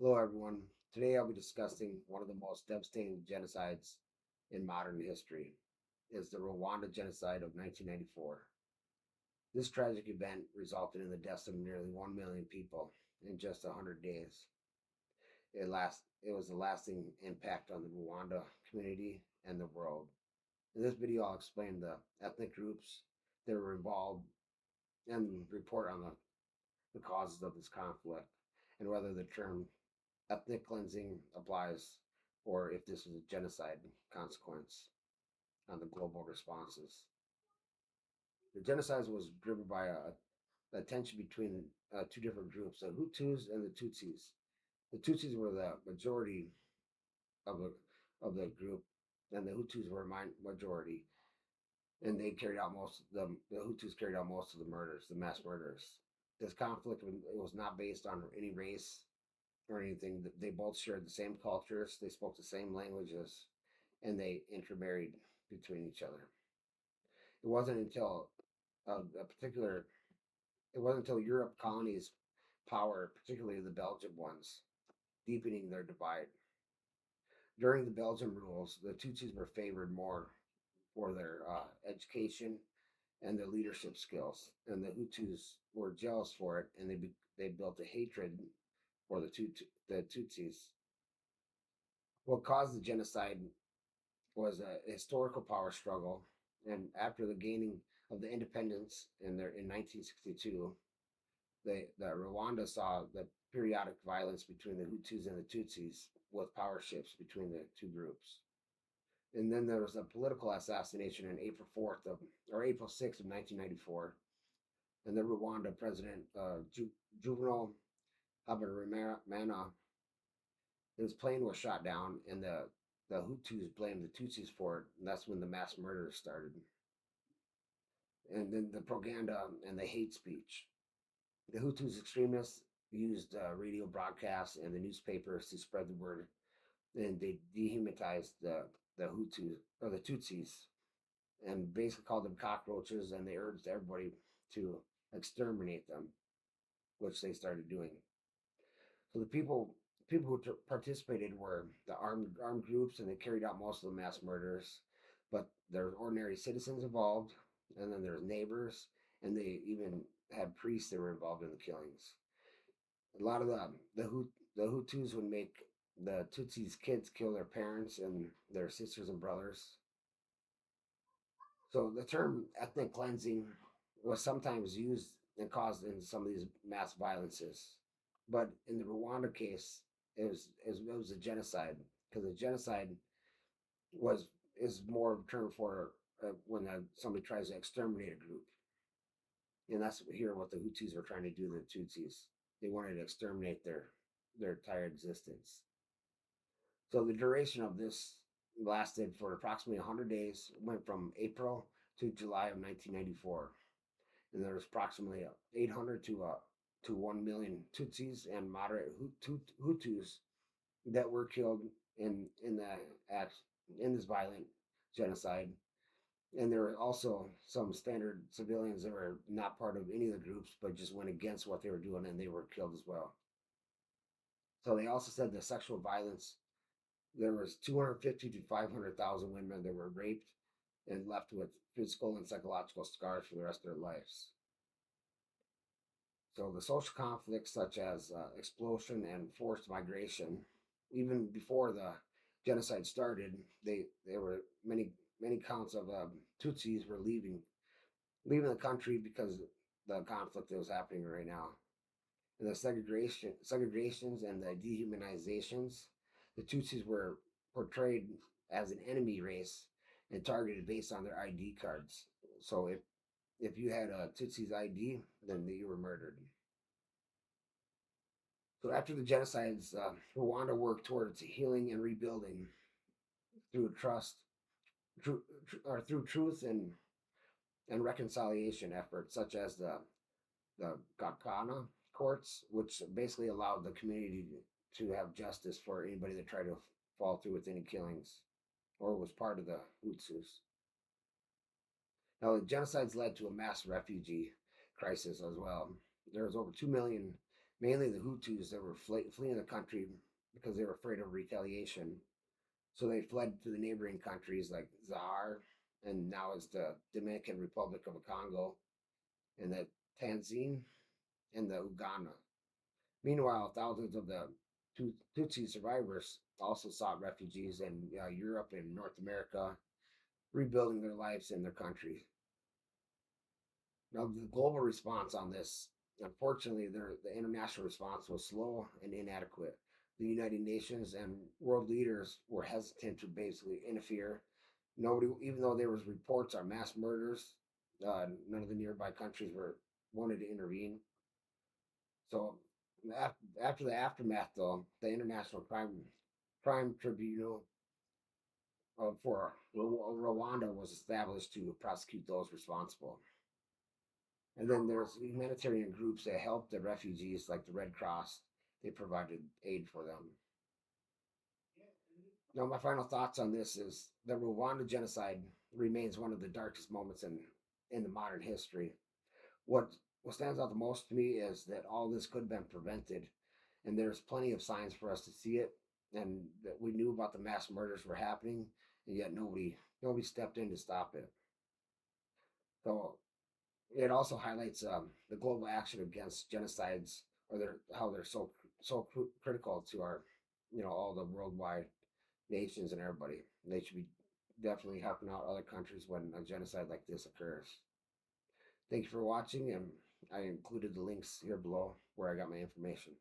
Hello, everyone. Today I'll be discussing one of the most devastating genocides in modern history. Is the Rwanda genocide of 1994. This tragic event resulted in the deaths of nearly 1 million people in just 100 days. It was a lasting impact on the Rwanda community and the world. In this video, I'll explain the ethnic groups that were involved and report on the causes of this conflict and whether the term ethnic cleansing applies or if this was a genocide consequence on the global responses. The genocide was driven by a tension between two different groups, the Hutus and the Tutsis. The Tutsis were the majority of the group, and the Hutus were majority, and they carried out the Hutus carried out most of the murders, the mass murders. This conflict was not based on any race or anything. They both shared the same cultures, they spoke the same languages, and they intermarried between each other. It wasn't until a particular, it wasn't until Europe colonies' power, particularly the Belgian ones, deepening their divide. During the Belgian rules, the Tutsis were favored more for their education and their leadership skills, and the Hutus were jealous for it, and they built a hatred for the Tutsis. What caused the genocide was a historical power struggle, and after the gaining of the independence in 1962, the Rwanda saw the periodic violence between the Hutus and the Tutsis with power shifts between the two groups. And then there was a political assassination on April 6th of 1994, and the Rwanda president Juvenal Habyarimana, his plane was shot down, and the Hutus blamed the Tutsis for it, and that's when the mass murders started. And then the propaganda and the hate speech. The Hutus extremists used radio broadcasts and the newspapers to spread the word, and they dehumanized the Hutus or the Tutsis, and basically called them cockroaches, and they urged everybody to exterminate them, which they started doing. So the people who participated were the armed groups, and they carried out most of the mass murders. But there were ordinary citizens involved, and then there's neighbors, and they even had priests that were involved in the killings. A lot of the Hutus would make the Tutsis kids kill their parents and their sisters and brothers. So the term ethnic cleansing was sometimes used and caused in some of these mass violences. But in the Rwanda case, it was a genocide, because a genocide was is more of a term for when somebody tries to exterminate a group, and that's here what the Hutus were trying to do to the Tutsis. They wanted to exterminate their entire existence. So the duration of this lasted for approximately 100 days, went from April to July of 1994, and there was approximately 800 to 1 million Tutsis and moderate Hutus that were killed in the act in this violent genocide. And there were also some standard civilians that were not part of any of the groups, but just went against what they were doing, and they were killed as well. So they also said the sexual violence, there was 250 to 500,000 women that were raped and left with physical and psychological scars for the rest of their lives. So the social conflicts such as explosion and forced migration, even before the genocide started, there were many counts of Tutsis were leaving the country because of the conflict that was happening right now. And the segregations and the dehumanizations, the Tutsis were portrayed as an enemy race and targeted based on their ID cards. So if you had a Tutsi's ID, then you were murdered. So after the genocides, Rwanda worked towards healing and rebuilding through trust, or through truth and reconciliation efforts, such as the Gakana courts, which basically allowed the community to have justice for anybody that tried to fall through with any killings or was part of the Hutsus. Now, the genocides led to a mass refugee crisis as well. There was over 2 million mainly the Hutus that were fleeing the country because they were afraid of retaliation. So they fled to the neighboring countries like Zaire, and now it's the Dominican Republic of the Congo, and the Tanzania, and the Uganda. Meanwhile, thousands of the Tutsi survivors also sought refugees in Europe and North America, rebuilding their lives in their country. Now, the global response on this, unfortunately, the international response was slow and inadequate. The United Nations and world leaders were hesitant to basically interfere. Nobody, even though there was reports on mass murders, none of the nearby countries were wanted to intervene. So after the aftermath, though, the International Crime Tribunal for Rwanda was established to prosecute those responsible. And then there's humanitarian groups that help the refugees, like the Red Cross. They provided aid for them. Now, my final thoughts on this is the Rwanda genocide remains one of the darkest moments in the modern history. What what stands out the most to me is that all this could have been prevented, and there's plenty of signs for us to see it, and that we knew about the mass murders were happening, and yet nobody stepped in to stop it. So it also highlights the global action against genocides, or how they're critical to our, all the worldwide nations and everybody. They should be definitely helping out other countries when a genocide like this occurs. Thank you for watching, and I included the links here below where I got my information.